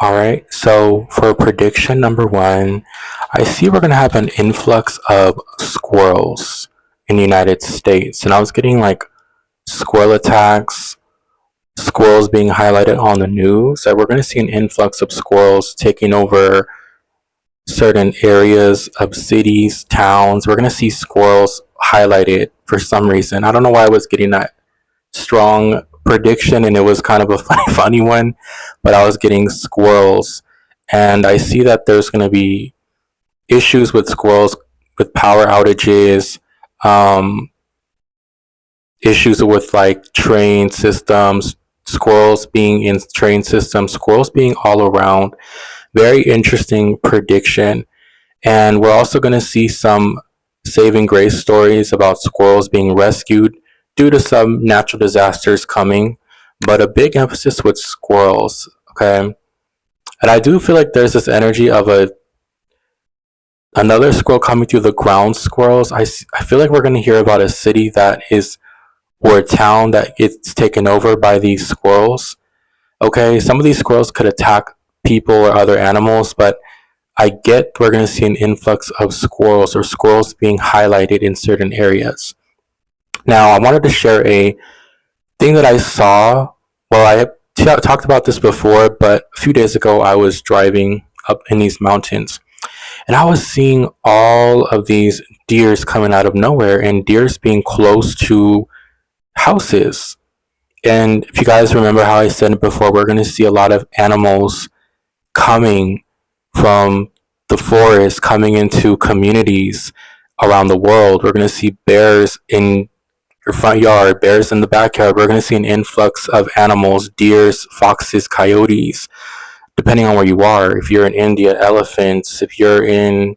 All right, so for prediction number one, I see we're going to have an influx of squirrels in the United States. And I was getting like squirrel attacks, squirrels being highlighted on the news, that we're going to see an influx of squirrels taking over certain areas of cities, towns. We're going to see squirrels highlighted for some reason. I don't know why I was getting that strong prediction, and it was kind of a funny one, but I was getting squirrels. And I see that there's going to be issues with squirrels with power outages, um, issues with like train systems, squirrels being in train systems, squirrels being all around. Very interesting prediction. And we're also going to see some saving grace stories about squirrels being rescued due to some natural disasters coming, but a big emphasis with squirrels. Okay. And I do feel like there's this energy of another squirrel coming through the ground squirrels. I feel like we're going to hear about a city that is, or a town that gets taken over by these squirrels. Okay. Some of these squirrels could attack people or other animals, but I get we're going to see an influx of squirrels or squirrels being highlighted in certain areas. Now, I wanted to share a thing that I saw. Well, talked about this before, but a few days ago I was driving up in these mountains and I was seeing all of these deers coming out of nowhere and deers being close to houses. And if you guys remember how I said it before, we're going to see a lot of animals coming from the forest, coming into communities around the world. We're going to see bears in your front yard, bears in the backyard. We're going to see an influx of animals, deers, foxes, coyotes, depending on where you are. If you're in India, elephants. If you're in,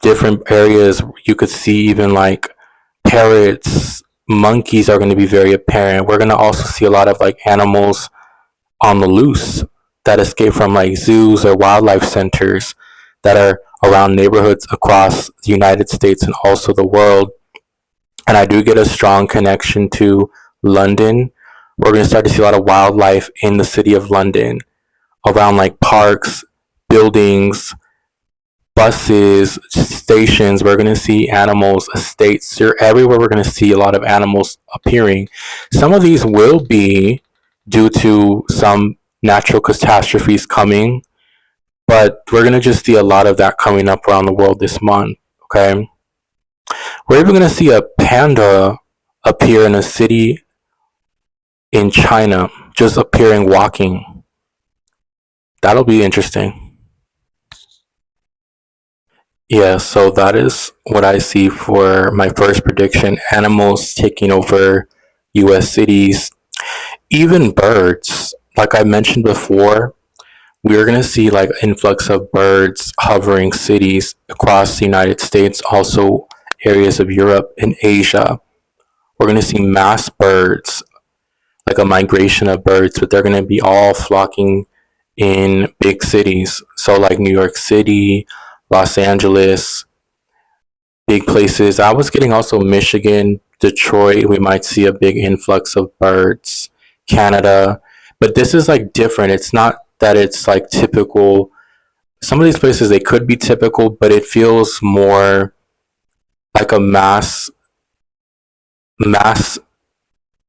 different areas, you could see even like parrots, monkeys are going to be very apparent. We're going to also see a lot of like animals on the loose that escape from like zoos or wildlife centers that are around neighborhoods across the United States and also the world. And I do get a strong connection to London. We're going to start to see a lot of wildlife in the city of London around like parks, buildings, buses, stations. We're going to see animals, estates. Everywhere we're going to see a lot of animals appearing. Some of these will be due to some natural catastrophes coming, but we're going to just see a lot of that coming up around the world this month. Okay. We're even going to see a panda appear in a city in China, just appearing walking. That'll be interesting. Yeah, so that is what I see for my first prediction. Animals taking over US cities, even birds. Like I mentioned before, we're going to see like influx of birds hovering cities across the United States, also areas of Europe and Asia. We're going to see mass birds, like a migration of birds, but they're going to be all flocking in big cities. So like New York City, Los Angeles, big places. I was getting also Michigan, Detroit. We might see a big influx of birds. Canada, but this is like different. It's not that it's like typical. Some of these places they could be typical, but it feels more like a mass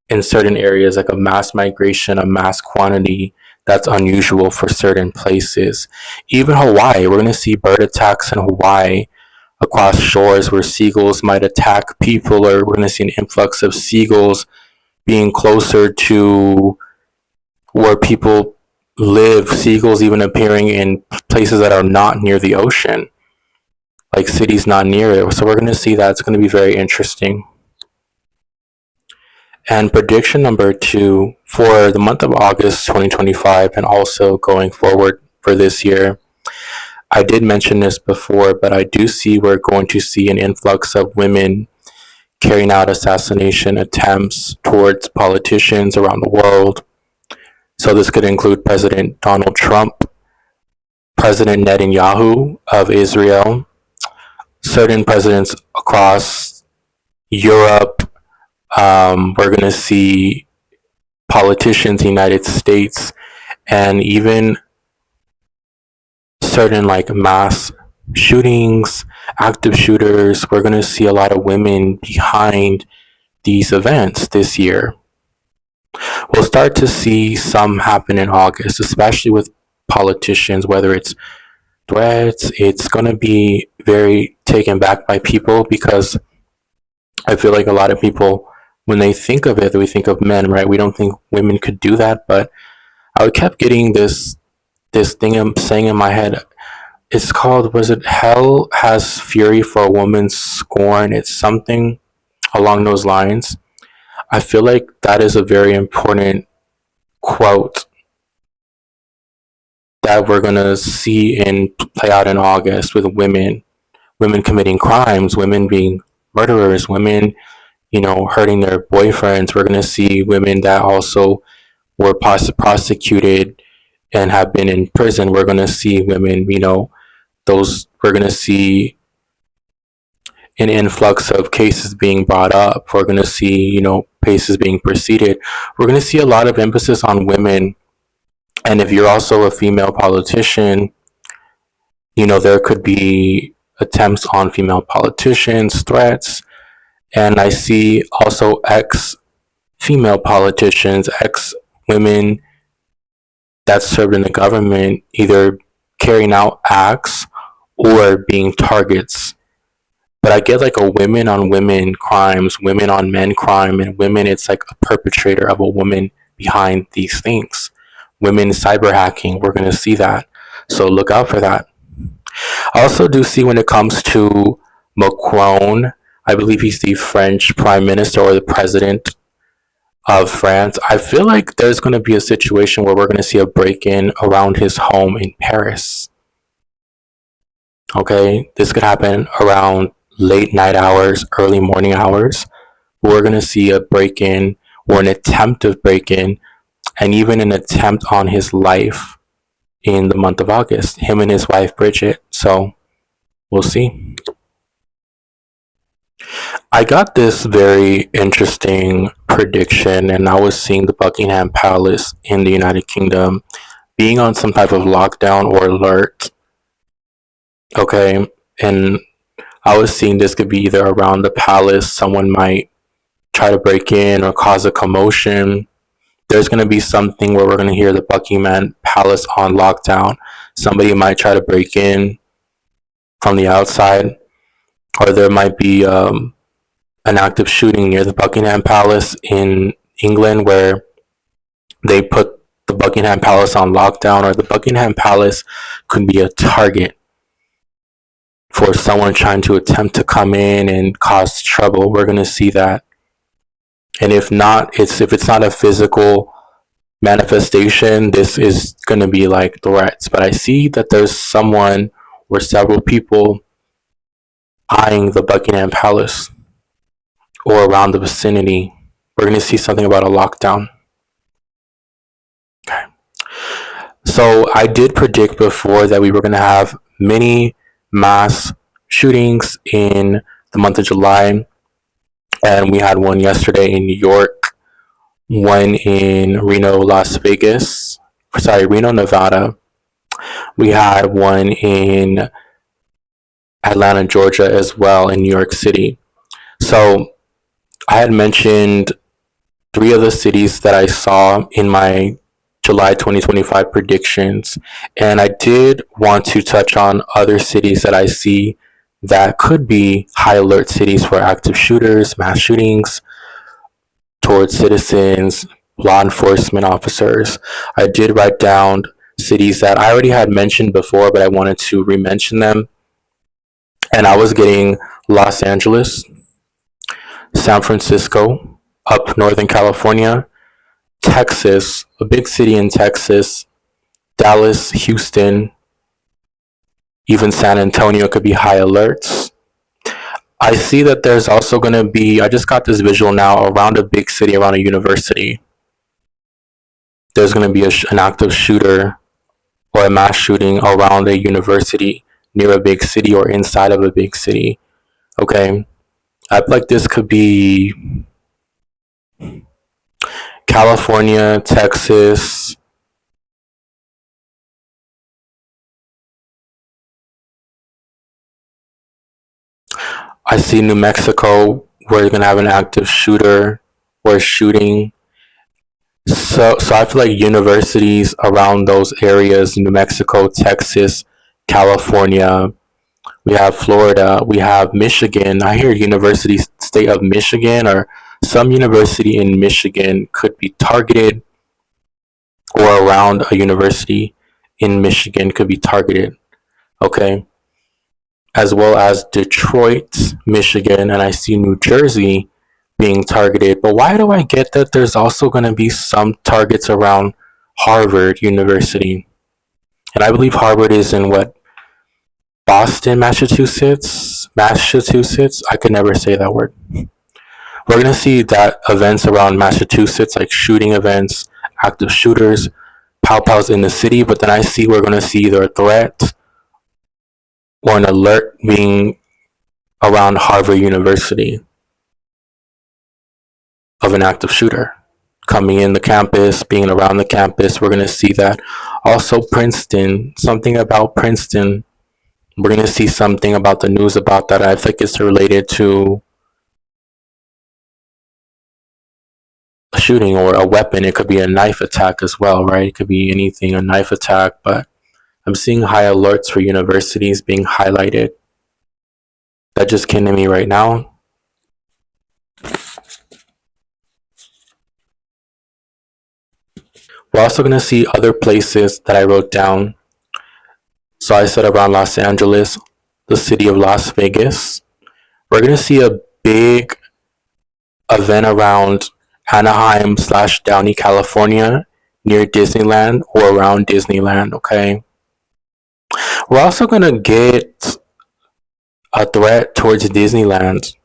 in certain areas, like a mass migration, a mass quantity that's unusual for certain places. Even Hawaii, we're going to see bird attacks in Hawaii across shores where seagulls might attack people, or we're going to see an influx of seagulls being closer to where people live, seagulls even appearing in places that are not near the ocean, like cities not near it. So we're going to see that. It's going to be very interesting. And prediction number two for the month of August 2025 and also going forward for this year. I did mention this before, but I do see we're going to see an influx of women carrying out assassination attempts towards politicians around the world. So this could include President Donald Trump, President Netanyahu of Israel, certain presidents across Europe. We're going to see politicians in the United States, and even certain like mass shootings, active shooters. We're going to see a lot of women behind these events this year. We'll start to see some happen in August, especially with politicians, whether it's threats. It's going to be very taken back by people because I feel like a lot of people, when they think of it, we think of men, right? We don't think women could do that. But I kept getting this thing I'm saying in my head. It's called, was it Hell Has Fury for a Woman's Scorn? It's something along those lines. I feel like that is a very important quote that we're gonna see and play out in August with women committing crimes, women being murderers, women, hurting their boyfriends. We're gonna see women that also were prosecuted and have been in prison. We're gonna see women, we're gonna see an influx of cases being brought up. We're gonna see, cases being proceeded. We're gonna see a lot of emphasis on women. And if you're also a female politician, there could be attempts on female politicians, threats. And I see also ex female politicians, ex women that served in the government, either carrying out acts or being targets. But I get like a women on women crimes, women on men crime, and women, it's like a perpetrator of a woman behind these things. Women cyber hacking, we're going to see that. So look out for that. I also do see when it comes to Macron, I believe he's the French prime minister or the president of France. I feel like there's going to be a situation where we're going to see a break-in around his home in Paris. Okay, this could happen around late night hours, early morning hours. We're going to see a break-in or an attempt of break-in and even an attempt on his life in the month of August, him and his wife Bridget. So we'll see. I got this very interesting prediction, and I was seeing the Buckingham Palace in the United Kingdom being on some type of lockdown or alert. Okay, and I was seeing this could be either around the palace, someone might try to break in or cause a commotion. There's going to be something where we're going to hear the Buckingham Palace on lockdown. Somebody might try to break in from the outside, or there might be an active shooting near the Buckingham Palace in England where they put the Buckingham Palace on lockdown, or the Buckingham Palace could be a target for someone trying to attempt to come in and cause trouble. We're going to see that. And if it's not a physical manifestation, this is going to be like threats. But I see that there's someone or several people eyeing the Buckingham Palace or around the vicinity. We're going to see something about a lockdown. Okay. So I did predict before that we were going to have many mass shootings in the month of July. And we had one yesterday in New York, one in Reno, Nevada. We had one in Atlanta, Georgia as well, in New York City. So I had mentioned 3 of the cities that I saw in my July 2025 predictions, and I did want to touch on other cities that I see that could be high alert cities for active shooters, mass shootings towards citizens, law enforcement officers. I did write down cities that I already had mentioned before, but I wanted to re-mention them. And I was getting Los Angeles, San Francisco, up Northern California, Texas, a big city in Texas, Dallas, Houston, even San Antonio could be high alerts. I see that there's also going to be, I just got this visual now, around a big city, around a university. There's going to be an active shooter or a mass shooting around a university near a big city or inside of a big city. Okay. I feel like this could be California, Texas, I see New Mexico, we're gonna have an active shooter or shooting. So I feel like universities around those areas, New Mexico, Texas, California, we have Florida, we have Michigan. I hear University State of Michigan or some university in Michigan could be targeted, or around a university in Michigan could be targeted. Okay. As well as Detroit, Michigan, and I see New Jersey being targeted. But why do I get that there's also going to be some targets around Harvard University? And I believe Harvard is in what? Boston, Massachusetts? Massachusetts? I could never say that word. We're going to see that events around Massachusetts, like shooting events, active shooters, pow pows in the city. But then I see we're going to see either a threat or an alert being around Harvard University of an active shooter coming in the campus, being around the campus. We're going to see that. Also, Princeton, something about Princeton. We're going to see something about the news about that. I think it's related to a shooting or a weapon. It could be a knife attack as well, right? It could be anything, a knife attack. But I'm seeing high alerts for universities being highlighted. That just came to me right now. We're also going to see other places that I wrote down. So I said around Los Angeles, the city of Las Vegas. We're going to see a big event around Anaheim / Downey, California, near Disneyland or around Disneyland, okay? We're also going to get a threat towards Disneyland.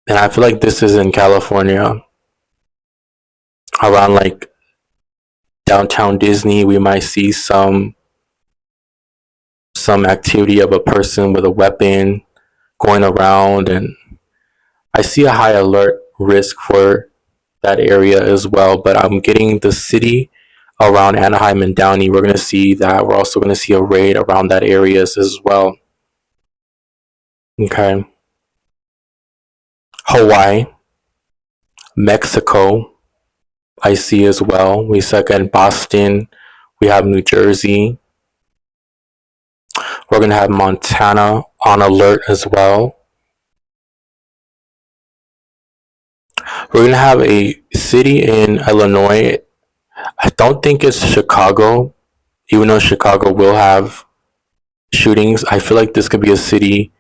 And I feel like this is in California. Around like downtown Disney, we might see some activity of a person with a weapon going around, and I see a high alert risk for that area as well. But I'm getting the city around Anaheim and Downey. We're going to see that. We're also going to see a raid around that areas as well. Okay. Hawaii, Mexico, I see as well. We said again Boston. We have New Jersey. We're going to have Montana on alert as well. We're going to have a city in Illinois. I don't think it's Chicago, even though Chicago will have shootings. I feel like this could be a city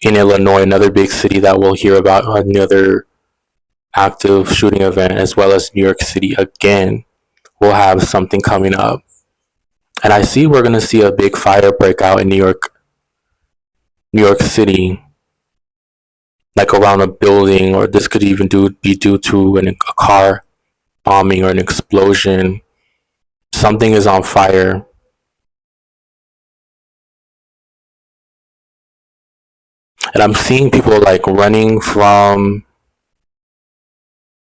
in Illinois, another big city that we'll hear about another active shooting event, as well as New York City again will have something coming up. And I see we're going to see a big fire break out in New York City, like around a building, or this could even be due to a car bombing or an explosion. Something is on fire. And I'm seeing people like running from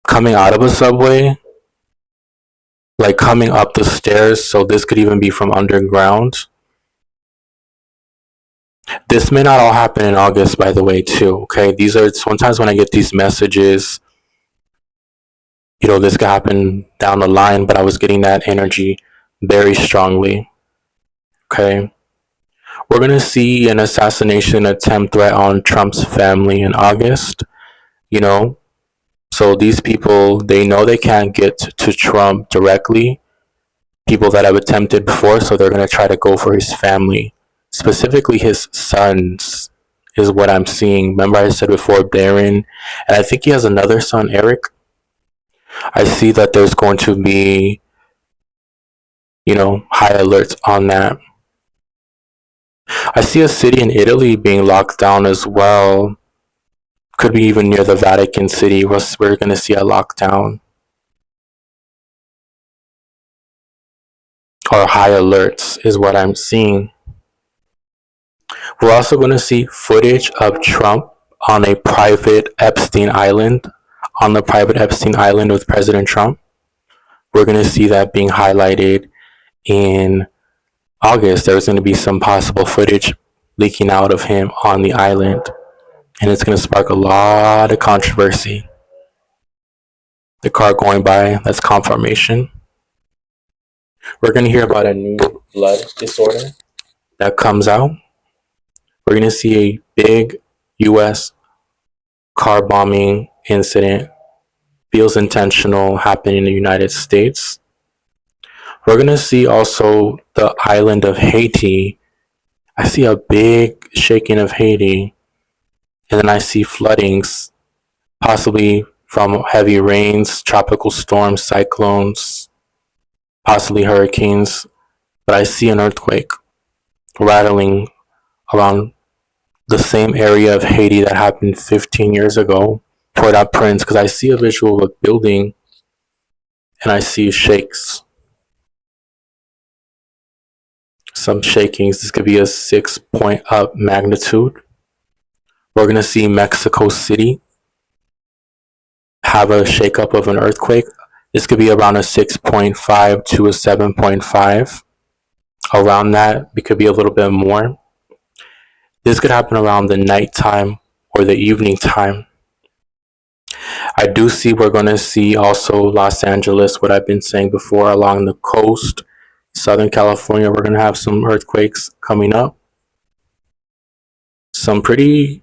coming out of a subway, like coming up the stairs. So this could even be from underground. This may not all happen in August, by the way, too. Okay, these are sometimes when I get these messages, you know, this could happen down the line, but I was getting that energy very strongly. Okay, we're gonna see an assassination attempt threat on Trump's family in August. You know, so these people, they know they can't get to Trump directly. People that have attempted before, so they're gonna try to go for his family, specifically his sons, is what I'm seeing. Remember I said before Barron, and I think he has another son, Eric. I see that there's going to be, you know, high alerts on that. I see a city in Italy being locked down as well. Could be even near the Vatican City. We're going to see a lockdown or high alerts is what I'm seeing. We're also going to see footage of Trump on a private Epstein Island, on the private Epstein Island with President Trump. We're going to see that being highlighted in August. There's going to be some possible footage leaking out of him on the island, and it's going to spark a lot of controversy. The car going by, that's confirmation. We're going to hear about a new blood disorder that comes out. We're going to see a big US car bombing incident, feels intentional, happening in the United States. We're going to see also the island of Haiti. I see a big shaking of Haiti, and then I see floodings, possibly from heavy rains, tropical storms, cyclones, possibly hurricanes. But I see an earthquake rattling around the same area of Haiti that happened 15 years ago, Port-au-Prince, because I see a visual of a building and I see shakes. Some shakings. This could be a 6-point up magnitude. We're going to see Mexico City have a shakeup of an earthquake. This could be around a 6.5 to a 7.5. Around that, it could be a little bit more. This could happen around the nighttime or the evening time. I do see we're going to see also Los Angeles, what I've been saying before, along the coast, Southern California, we're going to have some earthquakes coming up. Some pretty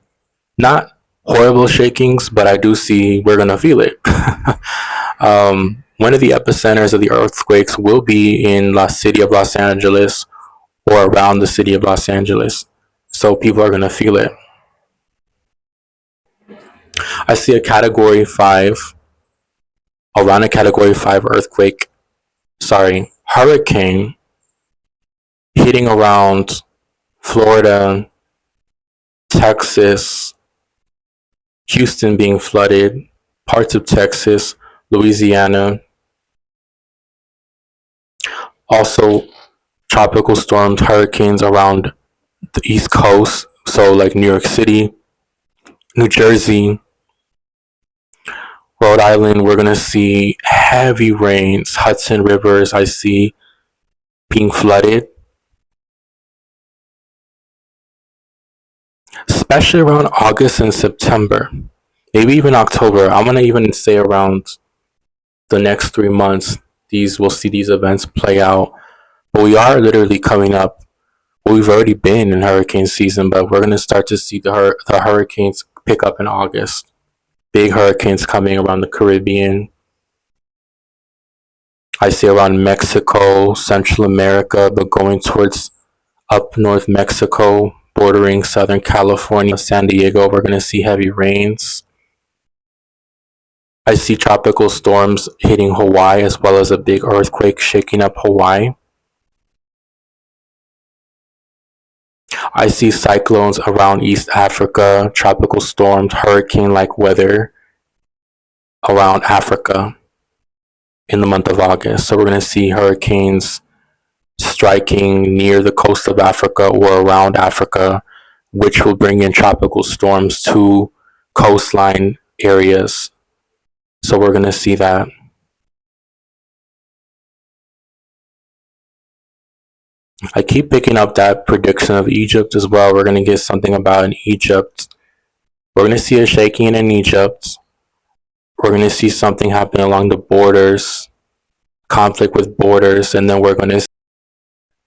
not horrible shakings, but I do see we're going to feel it. One of the epicenters of the earthquakes will be in the city of Los Angeles or around the city of Los Angeles. So people are going to feel it. I see a category 5, around a category 5 hurricane hitting around Florida, Texas, Houston being flooded, parts of Texas, Louisiana. Also, tropical storms, hurricanes around the East Coast, so like New York City, New Jersey, Rhode Island. We're going to see heavy rains. Hudson rivers, I see being flooded, especially around August and September, maybe even October. I'm going to even say around the next 3 months, we'll see these events play out. But we are literally coming up. Well, we've already been in hurricane season, but we're going to start to see the hurricanes pick up in August. Big hurricanes coming around the Caribbean. I see around Mexico, Central America, but going towards up north Mexico, bordering Southern California, San Diego, we're going to see heavy rains. I see tropical storms hitting Hawaii, as well as a big earthquake shaking up Hawaii. I see cyclones around East Africa, tropical storms, hurricane-like weather around Africa in the month of August. So we're going to see hurricanes striking near the coast of Africa or around Africa, which will bring in tropical storms to coastline areas. So we're going to see that. I keep picking up that prediction of Egypt as well. We're going to get something about in Egypt. We're going to see a shaking in Egypt. We're going to see something happen along the borders, conflict with borders, and then we're going to...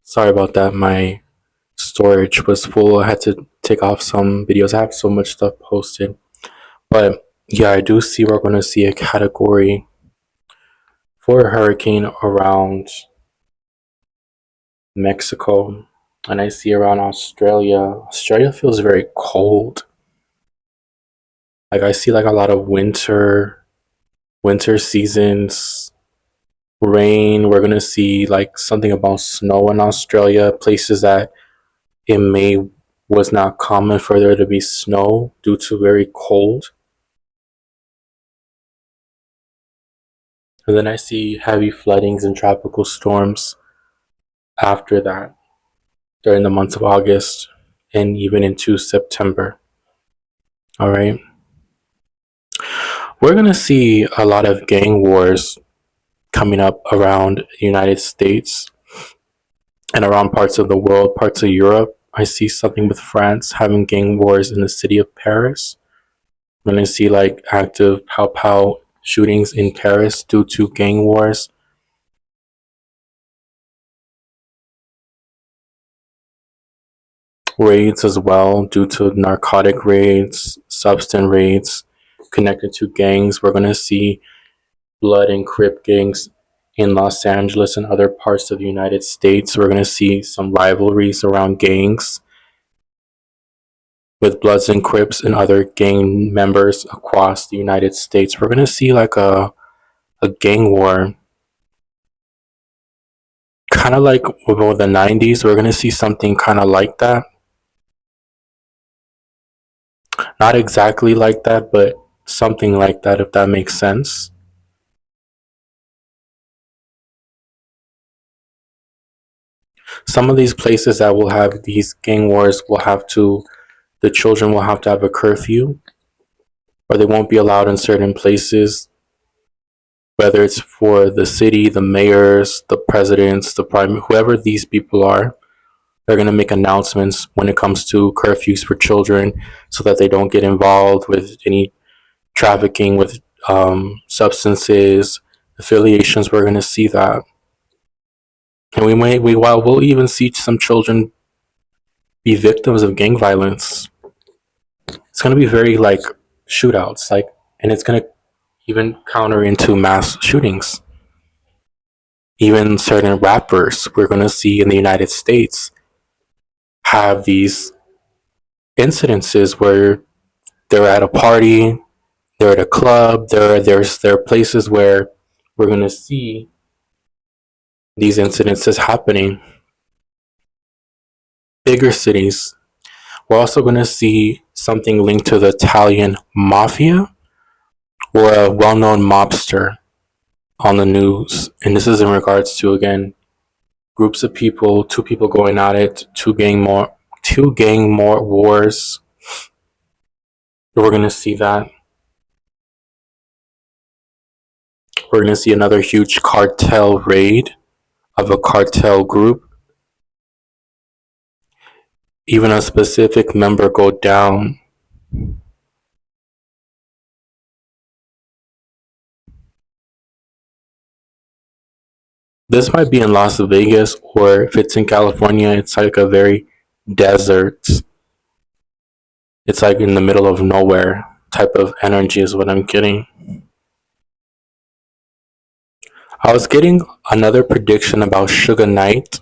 Sorry about that, my storage was full. I had to take off some videos. I have so much stuff posted. But yeah, I do see we're going to see a category for a hurricane around Mexico, and I see around Australia. Australia feels very cold. Like I see like a lot of winter seasons, rain. We're gonna see like something about snow in Australia, places that it was not common for there to be snow due to very cold. And then I see heavy floodings and tropical storms after that during the months of August and even into September. All right. We're going to see a lot of gang wars coming up around the United States and around parts of the world, parts of Europe. I see something with France having gang wars in the city of Paris. I'm gonna see like active pow pow shootings in Paris due to gang wars. Raids as well due to narcotic raids, substance raids connected to gangs. We're gonna see Blood and Crip gangs in Los Angeles and other parts of the United States. We're gonna see some rivalries around gangs with Bloods and Crips and other gang members across the United States. We're gonna see like a gang war, kind of like with the 90s. We're gonna see something kind of like that. Not exactly like that, but something like that, if that makes sense. Some of these places that will have these gang wars will have to, the children will have to have a curfew, or they won't be allowed in certain places, whether it's for the city, the mayors, the presidents, the prime, whoever these people are. They're going to make announcements when it comes to curfews for children so that they don't get involved with any trafficking with substances, affiliations. We're going to see that. And we'll even see some children be victims of gang violence. It's going to be very like shootouts, like, and it's going to even counter into mass shootings. Even certain rappers we're going to see in the United States have these incidences where they're at a party, they're at a club, there are places where we're going to see these incidences happening. Bigger cities. We're also going to see something linked to the Italian mafia or a well-known mobster on the news. And this is in regards to, again, groups of people, two people going at it, two gang more wars. We're going to see that. We're going to see another huge cartel raid of a cartel group. Even a specific member go down. This might be in Las Vegas, or if it's in California, it's like a very desert. It's like in the middle of nowhere type of energy is what I'm getting. I was getting another prediction about Suge Knight,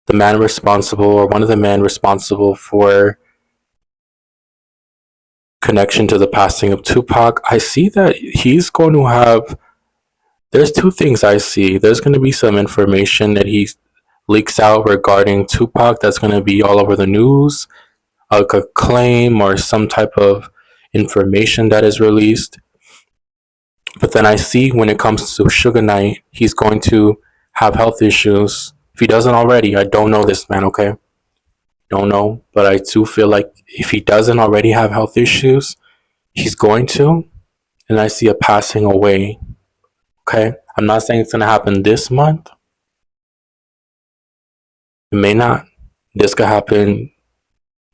the man responsible, or one of the men responsible for connection to the passing of Tupac. I see that he's going to have, there's two things I see. There's going to be some information that he leaks out regarding Tupac that's going to be all over the news, like a claim or some type of information that is released. But then I see when it comes to Suge Knight, he's going to have health issues. If he doesn't already, I don't know this man, okay? Don't know, but I do feel like if he doesn't already have health issues, he's going to. And I see a passing away, okay? I'm not saying it's going to happen this month. It may not. This could happen,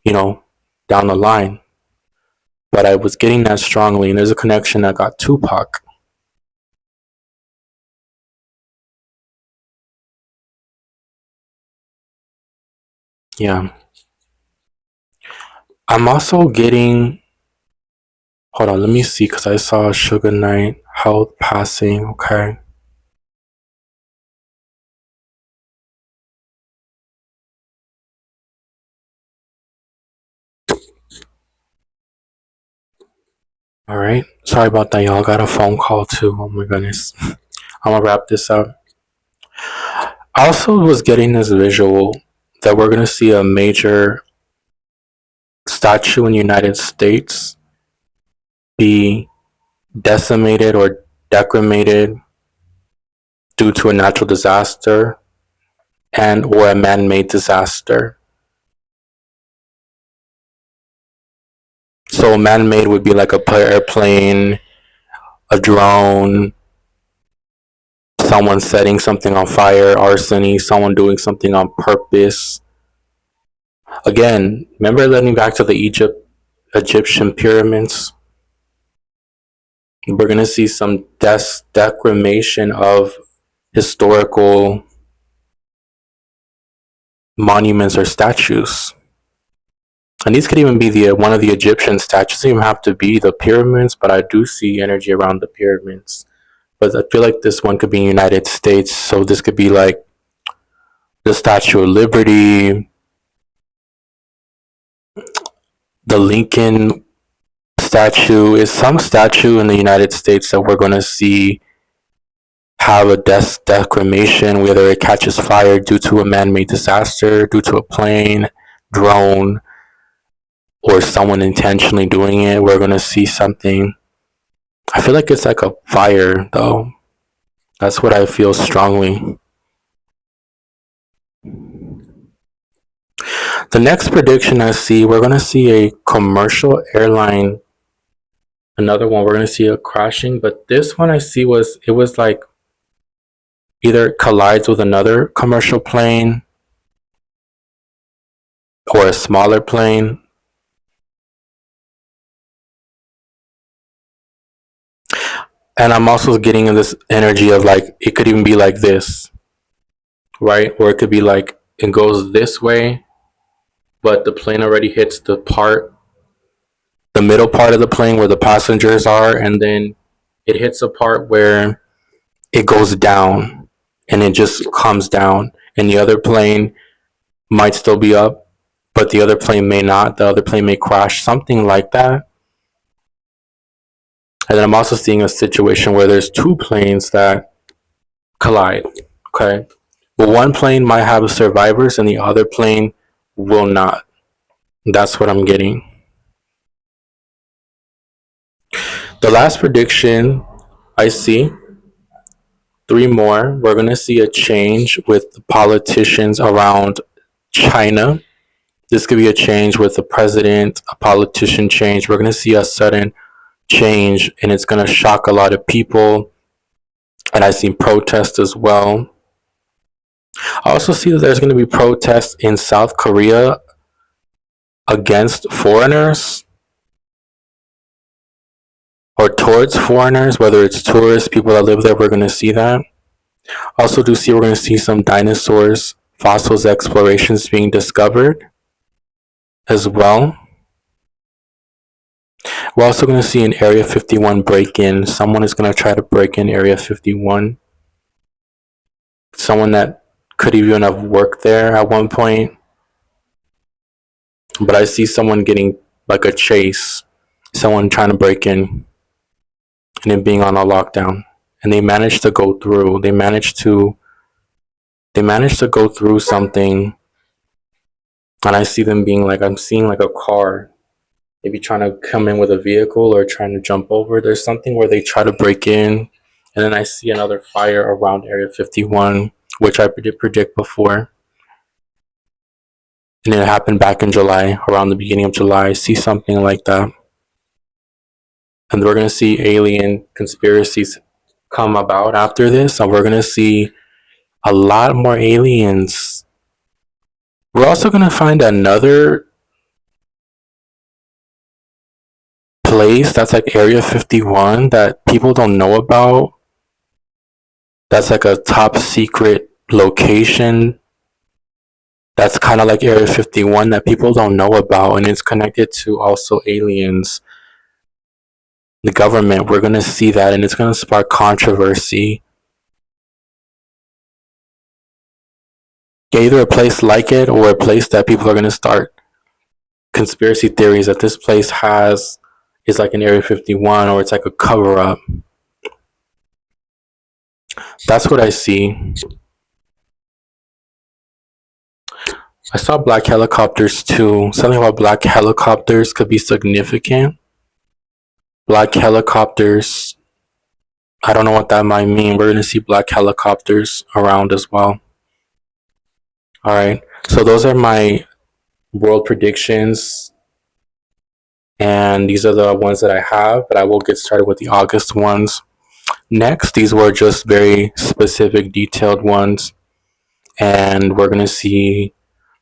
down the line. But I was getting that strongly, and there's a connection that got Tupac. Yeah. I'm also getting, hold on, let me see, because I saw Suge Knight health passing, okay. All right. Sorry about that, y'all. Got a phone call too. Oh my goodness. I'm gonna wrap this up. I also was getting this visual that we're gonna see a major statue in the United States be decimated or decremated due to a natural disaster and or a man-made disaster. So man-made would be like a airplane, a drone, someone setting something on fire, arsony, someone doing something on purpose. Again, remember leading back to the Egyptian pyramids? We're going to see some decimation of historical monuments or statues. And these could even be one of the Egyptian statues. It doesn't even have to be the pyramids, but I do see energy around the pyramids. But I feel like this one could be United States. So this could be like the Statue of Liberty, the Lincoln statue. Is some statue in the United States that we're going to see have a decimation, whether it catches fire due to a man-made disaster, due to a plane, drone, or someone intentionally doing it. We're going to see something. I feel like it's like a fire, though. That's what I feel strongly. The next prediction I see, we're going to see a commercial airline. Another one, we're going to see a crashing. But this one I see it was like either collides with another commercial plane or a smaller plane. And I'm also getting this energy of like, it could even be like this, right? Or it could be like, it goes this way, but the plane already hits the middle part of the plane where the passengers are, and then it hits a part where it goes down and it just comes down, and the other plane might still be up, but the other plane may not. The other plane may crash, something like that. And then I'm also seeing a situation where there's two planes that collide. Okay. Well, one plane might have survivors and the other plane will not. That's what I'm getting. The last prediction I see, 3 more. We're going to see a change with the politicians around China. This could be a change with the president, a politician change. We're going to see a sudden change, and it's going to shock a lot of people. And I see protests as well. I also see that there's going to be protests in South Korea against foreigners or towards foreigners, whether it's tourists, people that live there. We're going to see that. Also do see we're going to see some dinosaurs, fossils explorations being discovered as well. We're also going to see an Area 51 break-in. Someone is going to try to break in Area 51. Someone that could even have worked there at one point. But I see someone getting like a chase. Someone trying to break in and it being on a lockdown. And they managed to go through. They managed to go through something. And I see them being like, I'm seeing like a car maybe trying to come in with a vehicle or trying to jump over. There's something where they try to break in, and then I see another fire around Area 51, which I did predict before. And it happened back in July, around the beginning of July. I see something like that. And we're going to see alien conspiracies come about after this, and we're going to see a lot more aliens. We're also going to find another place that's like Area 51 that people don't know about. That's like a top secret location. That's kind of like Area 51 that people don't know about, and it's connected to also aliens, the government. We're going to see that, and it's going to spark controversy. Either a place like it or a place that people are going to start conspiracy theories that this place is like an Area 51, or it's like a cover-up. That's what I see. I saw black helicopters too. Something about black helicopters could be significant. Black helicopters, I don't know what that might mean. We're going to see black helicopters around as well. Alright, so those are my world predictions. And these are the ones that I have, but I will get started with the August ones. Next, these were just very specific, detailed ones. And we're going to see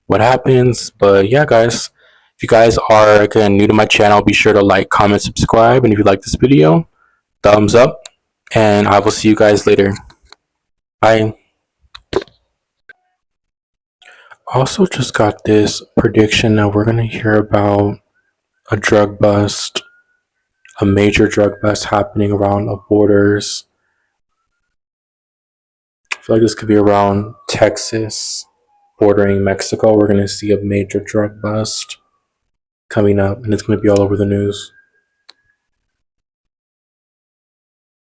what happens. But yeah, guys, if you guys are again new to my channel, be sure to like, comment, subscribe, and if you like this video, thumbs up, and I will see you guys later. Bye. Also, just got this prediction that we're gonna hear about a drug bust, a major drug bust happening around the borders. I feel like this could be around Texas, bordering Mexico. We're gonna see a major drug bust coming up, and it's gonna be all over the news.